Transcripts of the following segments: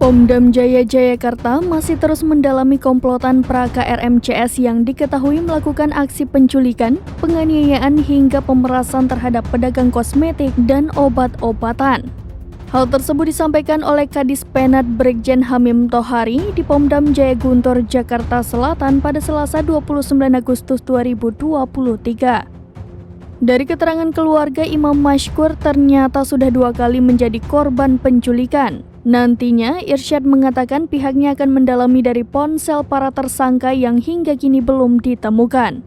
Pomdam Jaya Jayakarta masih terus mendalami komplotan pra-KRMCS yang diketahui melakukan aksi penculikan, penganiayaan hingga pemerasan terhadap pedagang kosmetik dan obat-obatan. Hal tersebut disampaikan oleh Kadis Penat Brigjen Hamim Tohari di Pomdam Jaya Guntur, Jakarta Selatan pada Selasa 29 Agustus 2023. Dari keterangan keluarga, Imam Mashkur ternyata sudah 2 kali menjadi korban penculikan. Nantinya, Irsyad mengatakan pihaknya akan mendalami dari ponsel para tersangka yang hingga kini belum ditemukan.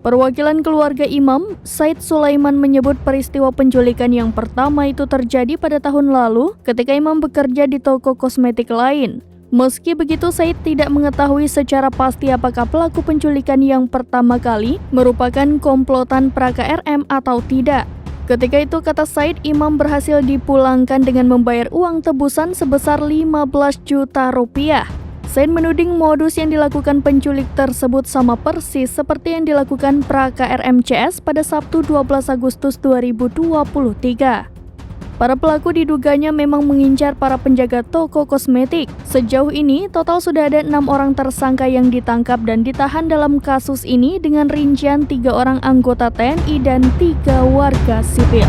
Perwakilan keluarga Imam, Said Sulaiman, menyebut peristiwa penculikan yang pertama itu terjadi pada tahun lalu ketika Imam bekerja di toko kosmetik lain. Meski begitu, Said tidak mengetahui secara pasti apakah pelaku penculikan yang pertama kali merupakan komplotan pra-KRM atau tidak. Ketika itu, kata Said, Imam berhasil dipulangkan dengan membayar uang tebusan sebesar 15 juta rupiah. Said menuding modus yang dilakukan penculik tersebut sama persis seperti yang dilakukan pra-KRMCS pada Sabtu 12 Agustus 2023. Para pelaku diduganya memang mengincar para penjaga toko kosmetik. Sejauh ini, total sudah ada 6 orang tersangka yang ditangkap dan ditahan dalam kasus ini dengan rincian 3 orang anggota TNI dan 3 warga sipil.